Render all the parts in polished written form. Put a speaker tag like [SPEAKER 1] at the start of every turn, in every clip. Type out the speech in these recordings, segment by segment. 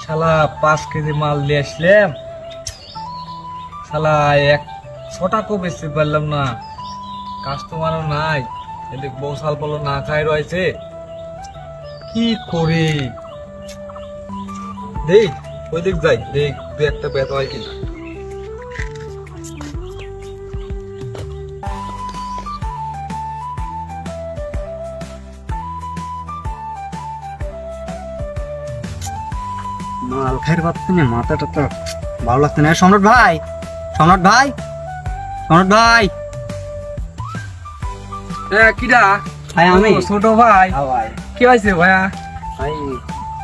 [SPEAKER 1] শালা 5 কেজি মাল নিয়ে আসলাম, শালা 100 টাকা বেচতে পারলাম না, কাস্টমারও নাই, এদিক বউ শাল বলো না খাই রয়েছে, কি করি? দেখ ওই দিক যাই, দেখ দু একটা বেত হয় কিনা।
[SPEAKER 2] মাল খাইর পারতে না, মাথাটা তো ভালো লাগছে না। সম্রাট ভাই, সম্রাট ভাই, সম্রাট ভাই।
[SPEAKER 1] কিডা?
[SPEAKER 2] ভাই আমি
[SPEAKER 1] ছোট ভাই।
[SPEAKER 2] ভাই
[SPEAKER 1] কি হয়েছে ভাইয়া?
[SPEAKER 2] ভাই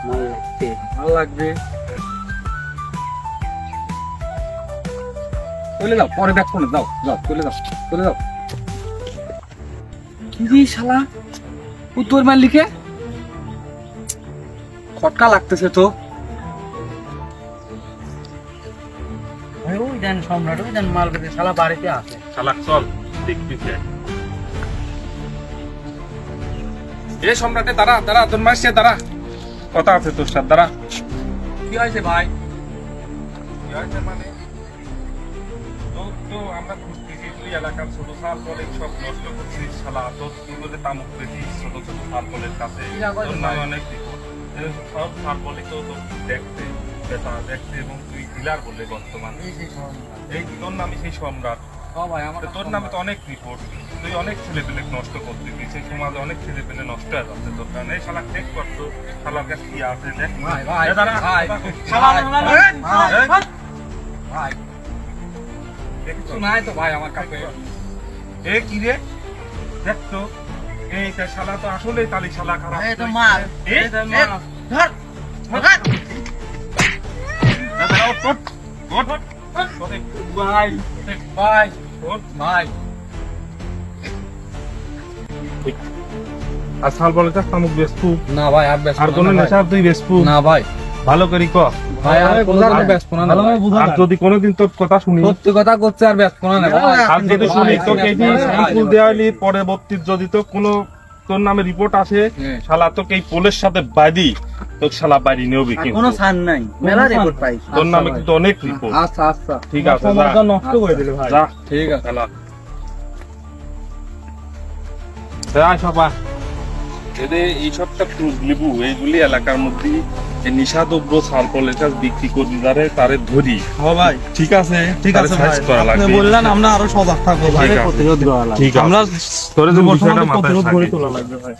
[SPEAKER 2] মাল লাগছে।
[SPEAKER 1] ভালো লাগবে, চলে যাও, পরে ব্যাক ফোনে যাও, যাও চলে যাও, চলে যাও। কি রে শালা, উত্তর মার লিখে খটকা লাগতেছে তো।
[SPEAKER 2] ভাই ওই দেন সম্রাট, ওই দেন মাল বেঁধে শালা বাড়িতে আছে।
[SPEAKER 3] শালা চল দেখবি। এ সম্রাটে দাঁড়া দাঁড়া, তোর মাসে দাঁড়া, কথা আছে তোর সাথে, দাঁড়া।
[SPEAKER 1] কি হয়েছে ভাই?
[SPEAKER 3] কি হয়েছে মানে? তো আমরা খুঁজতেছি, তুই এলাকার ছোট সাল বলে সব নষ্ট করছিস, শালা তোর তুই বলে তামুক পেয়েছিস ছোট ছোট সাল বলের কাছে, তোর নামে অনেক বিপদ। সব সাল বলে তো তোর দেখতে বেতা দেখতে, এবং তুই ডিলার বলে বর্তমান এই তোর নামে সেই সম্রাট। তোর নামে তো অনেক রিপোর্ট, তুই অনেক ছেলে পেলে নষ্ট করতেছিস, সেই সমাজে অনেক ছেলে পেলে নষ্ট হয়ে যাচ্ছে তোর কারণে। এই শালা চেক করতো, শালার কাছে কি আছে দেখ।
[SPEAKER 1] ভাই ভাই
[SPEAKER 3] দাঁড়া
[SPEAKER 1] ভাই ভাই, কিছু নাই তো ভাই আমার কাছে।
[SPEAKER 3] এ কি রে দেখ তো, এইটা শালা তো আসলে তালি শালা খারাপ।
[SPEAKER 2] এই তো মাল,
[SPEAKER 3] এই
[SPEAKER 2] এই তো মাল। ধর ধর
[SPEAKER 1] ভাই ভাই ভাই,
[SPEAKER 3] আর সাল বলে তামুক বেসপু
[SPEAKER 1] না ভাই আর বেশ
[SPEAKER 3] আর কোন নেশা তুই বেসপু
[SPEAKER 1] না ভাই,
[SPEAKER 3] ভালো করি ক
[SPEAKER 1] ভাই আর কোনদিন ব্যস্ত না ভাই।
[SPEAKER 3] আর যদি কোনোদিন তোর কথা শুনি,
[SPEAKER 1] সত্যি কথা করছে আর ব্যস্ত না ভাই।
[SPEAKER 3] আর যদি শুনি তোকে এই স্যাম্পল দেওয়ালি পরবর্তী যদি তো কোনো তোর নামে রিপোর্ট আসে, শালা তোকে এই পোলের সাথে বাড়ি তোকে শালা বাড়ি নেবি, কিন্তু
[SPEAKER 2] কোনো ছাড় নাই, মেলা রিপোর্ট পাইছি।
[SPEAKER 3] তোর নামে কিন্তু অনেক রিপোর্ট।
[SPEAKER 1] আচ্ছা আচ্ছা
[SPEAKER 3] ঠিক আছে, যা
[SPEAKER 1] নষ্ট করে দিলে ভাই।
[SPEAKER 3] যা
[SPEAKER 1] ঠিক আছে।
[SPEAKER 3] শালা সবা এদের এইসবটা ক্রুজ লিবু, এইগুলি এলাকার মধ্যে এই নিশাদ্রব্য সালপলের কাছে বিক্রি করি যারে তারে ধরি।
[SPEAKER 1] হ্যাঁ ভাই
[SPEAKER 3] ঠিক আছে,
[SPEAKER 1] ঠিক আছে ভাই,
[SPEAKER 3] করা
[SPEAKER 1] আপনি
[SPEAKER 3] লাগবে।
[SPEAKER 1] বললেন আমরা আরো সজাগ থাকবো ভাই,
[SPEAKER 3] ঠিক আছে,
[SPEAKER 2] প্রতিরোধ করা লাগবে।
[SPEAKER 3] ঠিক আছে,
[SPEAKER 1] আমরা
[SPEAKER 3] তোরে
[SPEAKER 1] যুব
[SPEAKER 3] বিষয়টা
[SPEAKER 1] সমাজে
[SPEAKER 3] মাথায়
[SPEAKER 1] প্রতিরোধ গড়ে
[SPEAKER 3] থাকে।
[SPEAKER 1] তোলা লাগবে ভাই।